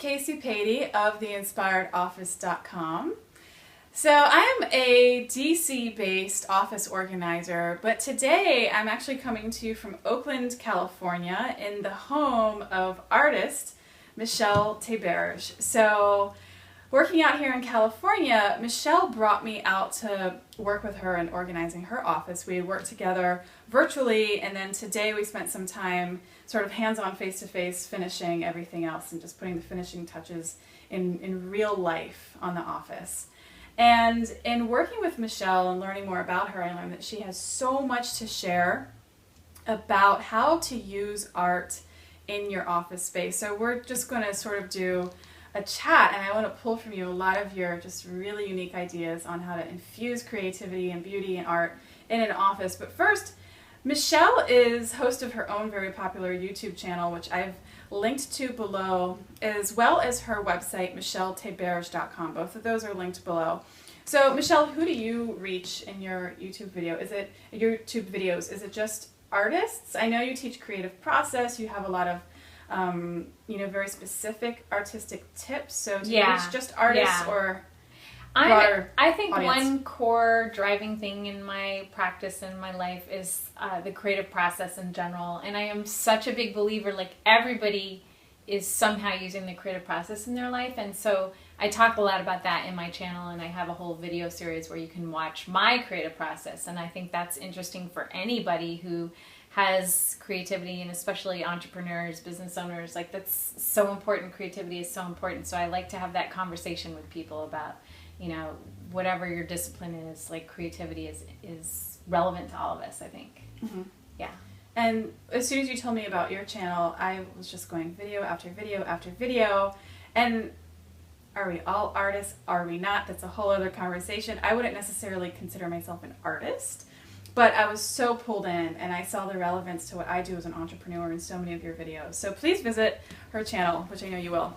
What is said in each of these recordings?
Kacy Paide of theinspiredoffice.com. So I am a DC-based office organizer, but today I'm actually coming to you from Oakland, California, in the home of artist Michele Theberge. So working out here in California, Michele brought me out to work with her in organizing her office. We had worked together virtually, and then today we spent some time sort of hands-on, face-to-face, finishing everything else and just putting the finishing touches in real life on the office. And in working with Michele and learning more about her, I learned that she has so much to share about how to use art in your office space. So we're just going to sort of do a chat, and I want to pull from you a lot of your just really unique ideas on how to infuse creativity and beauty and art in an office. But first, Michele is host of her own very popular YouTube channel, which I've linked to below, as well as her website, micheletheberge.com. Both of those are linked below. So Michele, who do you reach in your YouTube videos? Is it just artists? I know you teach creative process. You have a lot of very specific artistic tips. So do you reach just artists or broader I think audience? one core driving thing in my practice and my life is the creative process in general. And I am such a big believer, like everybody is somehow using the creative process in their life. And so I talk a lot about that in my channel, and I have a whole video series where you can watch my creative process. And I think that's interesting for anybody who has creativity, and especially entrepreneurs, business owners. Like, that's so important. Creativity is so important. So I like to have that conversation with people about, whatever your discipline is, like creativity is relevant to all of us, I think. Mm-hmm. Yeah. And as soon as you told me about your channel, I was just going video after video after video. And are we all artists? Are we not? That's a whole other conversation. I wouldn't necessarily consider myself an artist, but I was so pulled in, and I saw the relevance to what I do as an entrepreneur in so many of your videos. So please visit her channel, which I know you will.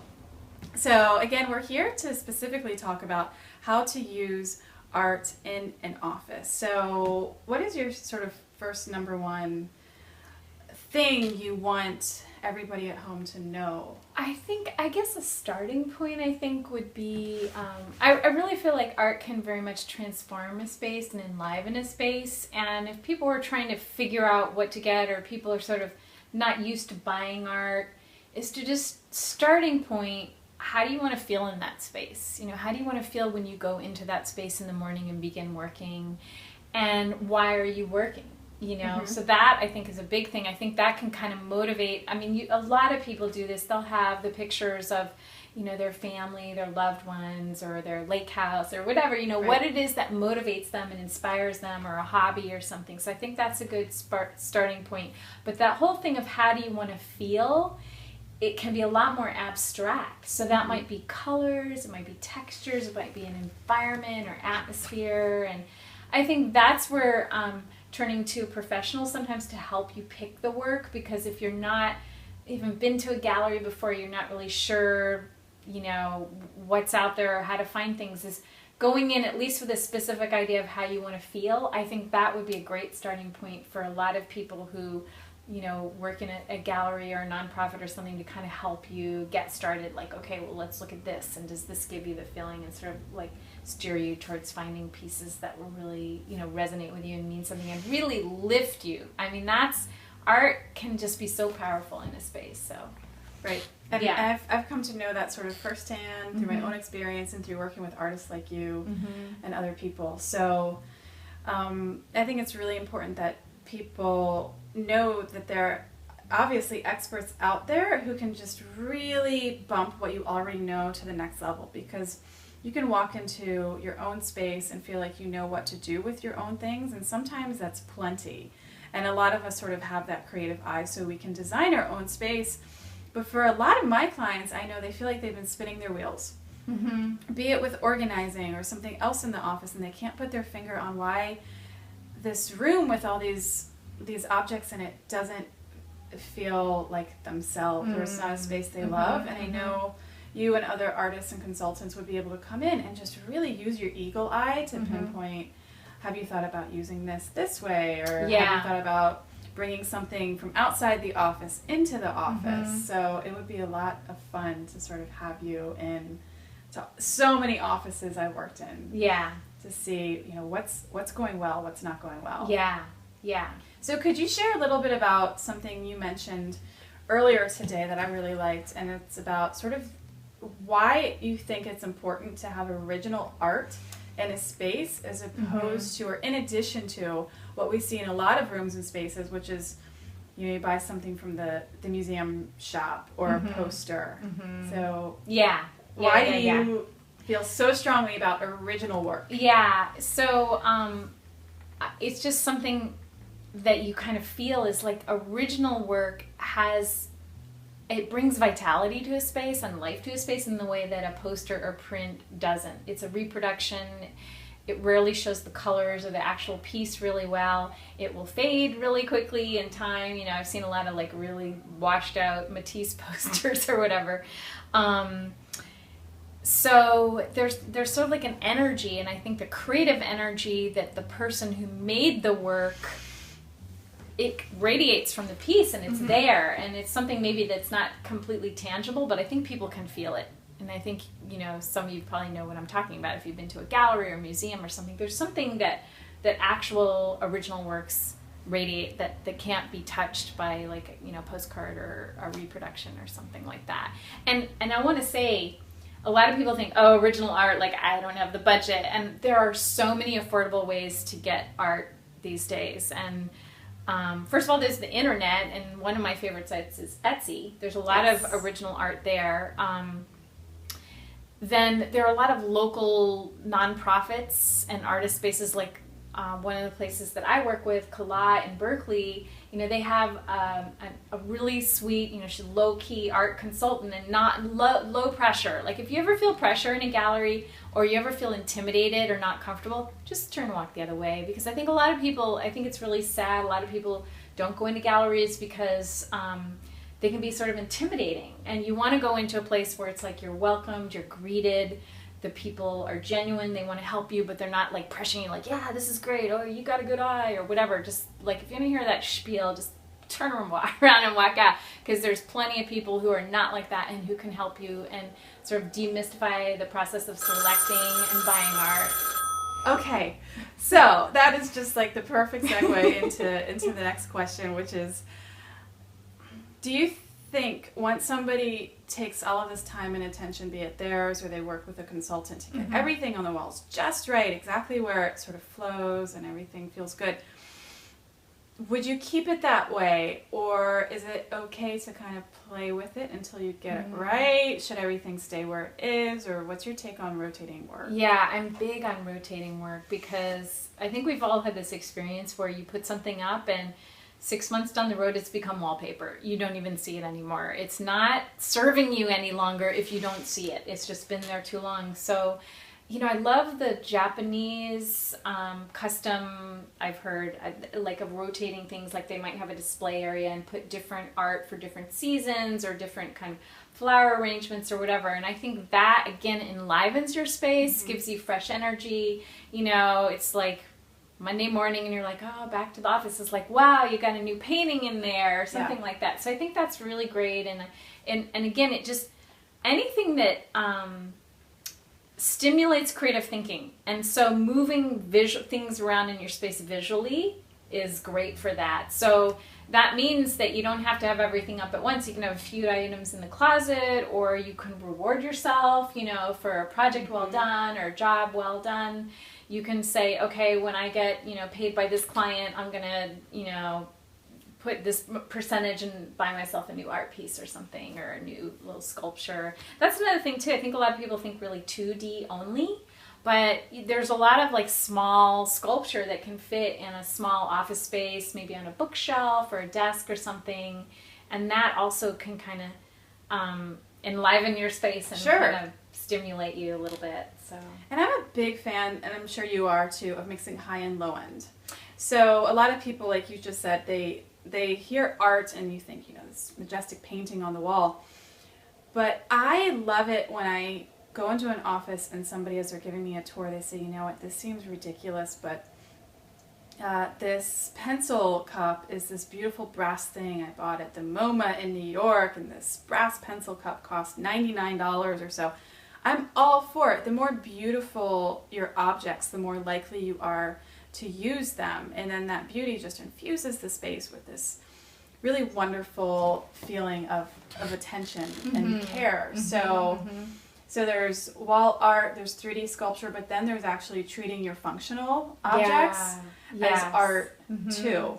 So again, we're here to specifically talk about how to use art in an office. So what is your sort of first number one thing you want everybody at home to know? I guess a starting point, would be, I really feel like art can very much transform a space and enliven a space. And if people are trying to figure out what to get, or people are sort of not used to buying art, is to just starting point, how do you want to feel in that space? How do you want to feel when you go into that space in the morning and begin working? And why are you working? Mm-hmm. So that I think is a big thing. I think that can kind of motivate. I mean, a lot of people do this. They'll have the pictures of, their family, their loved ones, or their lake house, or whatever, Right. what it is that motivates them and inspires them, or a hobby or something. So I think that's a good starting point. But that whole thing of how do you want to feel, it can be a lot more abstract. So that might be colors, it might be textures, it might be an environment or atmosphere. And I think that's where turning to professionals sometimes to help you pick the work, because if you're not even been to a gallery before, you're not really sure, what's out there or how to find things, is going in at least with a specific idea of how you want to feel. I think that would be a great starting point for a lot of people who work in a gallery or a nonprofit or something, to kind of help you get started. Like, okay, well, let's look at this, and does this give you the feeling, and sort of like steer you towards finding pieces that will really, resonate with you and mean something and really lift you. I mean, art can just be so powerful in a space. So, Right. And yeah. I've come to know that sort of firsthand through my own experience and through working with artists like you and other people. So I think it's really important that people know that there are obviously experts out there who can just really bump what you already know to the next level, because you can walk into your own space and feel like you know what to do with your own things, and sometimes that's plenty. And a lot of us sort of have that creative eye, so we can design our own space. But for a lot of my clients, I know they feel like they've been spinning their wheels, be it with organizing or something else in the office, and they can't put their finger on why this room with all these objects in it doesn't feel like themselves, or it's not a space they love. And I know you and other artists and consultants would be able to come in and just really use your eagle eye to pinpoint, have you thought about using this way, or have you thought about bringing something from outside the office into the office. So it would be a lot of fun to sort of have you in so many offices I worked in. Yeah. To see, you know, what's going well, what's not going well. Yeah. Yeah. So could you share a little bit about something you mentioned earlier today that I really liked, and it's about sort of why you think it's important to have original art in a space as opposed to, or in addition to, what we see in a lot of rooms and spaces, which is, you know, you buy something from the museum shop or a poster. So why do you feel so strongly about original work? Yeah, so it's just something that you kind of feel is like original work it brings vitality to a space and life to a space in the way that a poster or print doesn't. It's a reproduction. It rarely shows the colors or the actual piece really well. It will fade really quickly in time. You know, I've seen a lot of like really washed out Matisse posters or whatever. So there's sort of like an energy, and I think the creative energy that the person who made the work, it radiates from the piece, and it's there, and it's something maybe that's not completely tangible, but I think people can feel it. And I think, you know, some of you probably know what I'm talking about if you've been to a gallery or museum or something. There's something that actual original works radiate that can't be touched by, like, you know, postcard or a reproduction or something like that. And I want to say, a lot of people think, oh, original art, like, I don't have the budget. And there are so many affordable ways to get art these days. And first of all, there's the internet, and one of my favorite sites is Etsy. There's a lot of original art there. Then there are a lot of local nonprofits and artist spaces, like one of the places that I work with, Kacy in Berkeley. You know, they have a really sweet, you know, she's low-key art consultant and not low pressure. Like, if you ever feel pressure in a gallery or you ever feel intimidated or not comfortable, just turn and walk the other way. Because I think a lot of people, I think it's really sad, a lot of people don't go into galleries because they can be sort of intimidating. And you want to go into a place where it's like you're welcomed, you're greeted, the people are genuine, they want to help you, but they're not like pressuring you like, yeah, this is great, oh, you got a good eye, or whatever. Just like, if you want to hear that spiel, just turn around and walk out, because there's plenty of people who are not like that and who can help you and sort of demystify the process of selecting and buying art. Okay, so that is just like the perfect segue into the next question, which is, do you think once somebody takes all of this time and attention, be it theirs or they work with a consultant to get everything on the walls just right, exactly where it sort of flows and everything feels good, would you keep it that way, or is it okay to kind of play with it until you get it right? Should everything stay where it is, or what's your take on rotating work? Yeah, I'm big on rotating work, because I think we've all had this experience where you put something up and 6 months down the road, it's become wallpaper. You don't even see it anymore. It's not serving you any longer if you don't see it. It's just been there too long. So, you know, I love the Japanese custom, I've heard, like, of rotating things. Like, they might have a display area and put different art for different seasons or different kind of flower arrangements or whatever. And I think that, again, enlivens your space, gives you fresh energy. You know, it's like Monday morning and you're like, oh, back to the office. It's like, wow, you got a new painting in there or something like that. So I think that's really great. And again, it just, anything that stimulates creative thinking. And so moving things around in your space visually is great for that. So that means that you don't have to have everything up at once. You can have a few items in the closet, or you can reward yourself, you know, for a project well done or a job well done. You can say, okay, when I get, you know, paid by this client, I'm going to, you know, put this percentage and buy myself a new art piece or something, or a new little sculpture. That's another thing too. I think a lot of people think really 2D only, but there's a lot of like small sculpture that can fit in a small office space, maybe on a bookshelf or a desk or something. And that also can kind of enliven your space and kind of stimulate you a little bit. So. And I'm a big fan, and I'm sure you are too, of mixing high and low end. So a lot of people, like you just said, they hear art and you think, you know, this majestic painting on the wall. But I love it when I go into an office and somebody, as they're giving me a tour, they say, you know what, this seems ridiculous, but this pencil cup is this beautiful brass thing I bought at the MoMA in New York, and this brass pencil cup cost $99 or so. I'm all for it. The more beautiful your objects, the more likely you are to use them. And then that beauty just infuses the space with this really wonderful feeling of attention and care. So there's wall art, there's 3D sculpture, but then there's actually treating your functional objects as art too.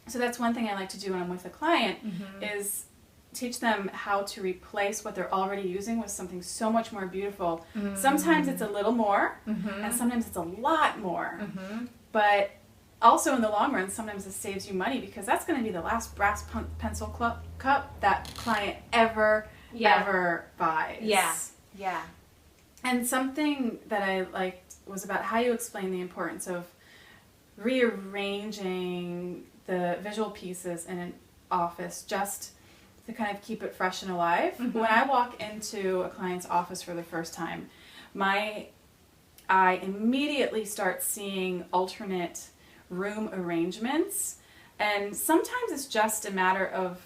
So that's one thing I like to do when I'm with a client is teach them how to replace what they're already using with something so much more beautiful. Sometimes it's a little more, and sometimes it's a lot more. But also in the long run, sometimes it saves you money, because that's going to be the last brass pencil cup that client ever buys. Yeah. And something that I liked was about how you explain the importance of rearranging the visual pieces in an office just to kind of keep it fresh and alive. When I walk into a client's office for the first time, my eye immediately starts seeing alternate room arrangements. And sometimes it's just a matter of,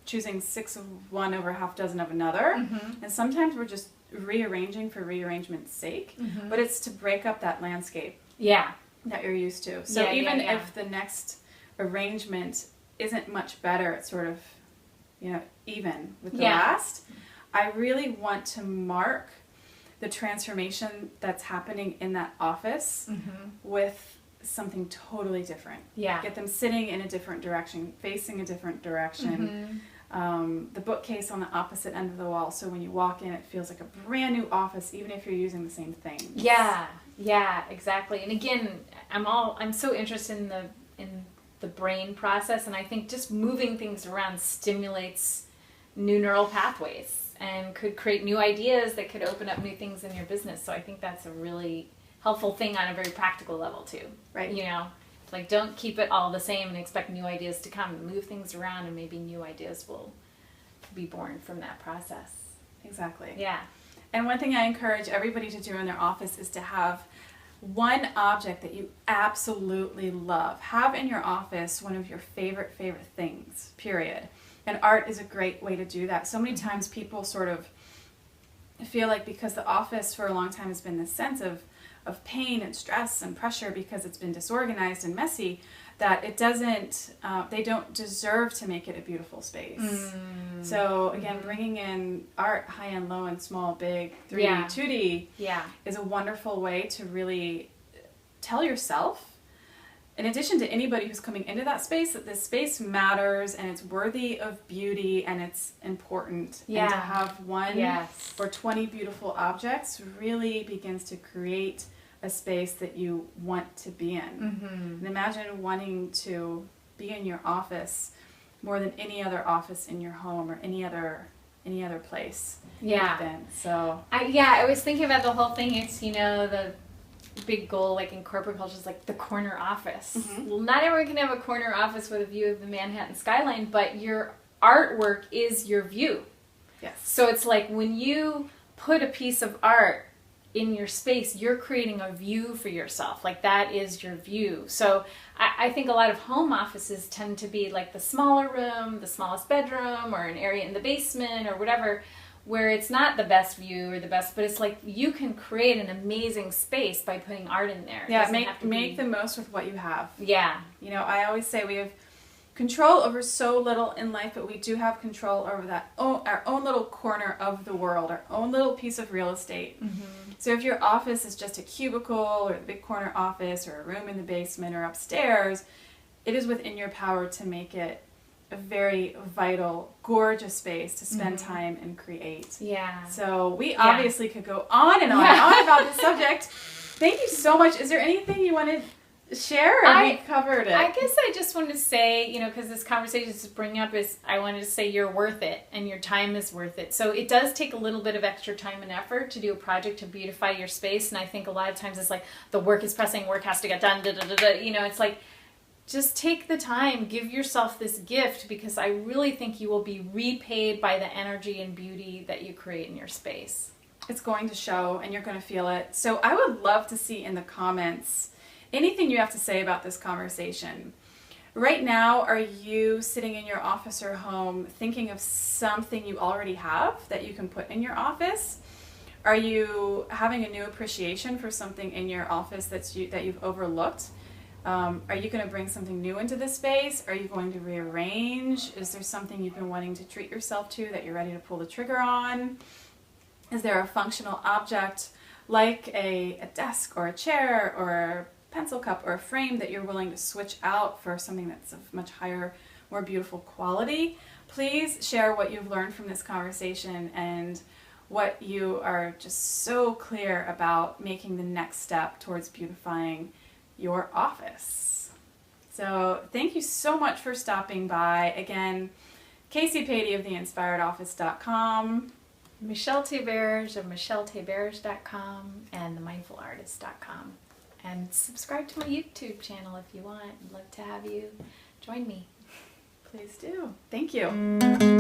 choosing 6 of one over half dozen of another. And sometimes we're just rearranging for rearrangement's sake. But it's to break up that landscape that you're used to. So if the next arrangement isn't much better, it's sort of, even with the last, I really want to mark the transformation that's happening in that office with something totally different. Get them sitting in a different direction, facing a different direction. The bookcase on the opposite end of the wall, so when you walk in, it feels like a brand new office, even if you're using the same thing. Yeah, exactly. And again, I'm so interested in the brain process, and I think just moving things around stimulates new neural pathways and could create new ideas that could open up new things in your business. So I think that's a really helpful thing on a very practical level too. Right. Like, don't keep it all the same and expect new ideas to come. Move things around, and maybe new ideas will be born from that process. Exactly. Yeah. And one thing I encourage everybody to do in their office is to have one object that you absolutely love. Have in your office one of your favorite things, period. And art is a great way to do that. So many times people sort of feel like, because the office for a long time has been this sense of pain and stress and pressure because it's been disorganized and messy, that it doesn't, they don't deserve to make it a beautiful space. So again, bringing in art, high-end, low-end, small, big, 3D, 2D is a wonderful way to really tell yourself, in addition to anybody who's coming into that space, that this space matters and it's worthy of beauty and it's important. And to have one or 20 beautiful objects really begins to create a space that you want to be in. And imagine wanting to be in your office more than any other office in your home or any other place you've been. So I was thinking about the whole thing. It's the big goal, like in corporate culture, is like the corner office. Well, not everyone can have a corner office with a view of the Manhattan skyline, but your artwork is your view. Yes. So it's like when you put a piece of art in your space, you're creating a view for yourself. Like, that is your view. So I think a lot of home offices tend to be like the smaller room, the smallest bedroom, or an area in the basement or whatever, where it's not the best view or the best, but it's like you can create an amazing space by putting art in there. Yeah, make the most with what you have. Yeah. I always say we have control over so little in life, but we do have control over our own little corner of the world, our own little piece of real estate. So if your office is just a cubicle or the big corner office or a room in the basement or upstairs, it is within your power to make it a very vital, gorgeous space to spend time and create. Yeah. So we obviously could go on and on and on about this subject. Thank you so much. Is there anything you wanted to share, or we covered it? I guess I just wanted to say, because this conversation is bringing up, is I wanted to say you're worth it and your time is worth it. So it does take a little bit of extra time and effort to do a project to beautify your space. And I think a lot of times it's like the work is pressing, work has to get done, it's like, just take the time, give yourself this gift, because I really think you will be repaid by the energy and beauty that you create in your space. It's going to show and you're going to feel it. So I would love to see in the comments anything you have to say about this conversation. Right now, are you sitting in your office or home thinking of something you already have that you can put in your office? Are you having a new appreciation for something in your office that you've overlooked? Are you going to bring something new into the space? Are you going to rearrange? Is there something you've been wanting to treat yourself to that you're ready to pull the trigger on? Is there a functional object like a desk or a chair or a pencil cup or a frame that you're willing to switch out for something that's of much higher, more beautiful quality? Please share what you've learned from this conversation and what you are just so clear about making the next step towards beautifying your office. So thank you so much for stopping by. Again, Kacy Paide of theinspiredoffice.com, Michele Theberge of micheletheberge.com, and themindfulartist.com. And subscribe to my YouTube channel if you want. I'd love to have you join me. Please do. Thank you.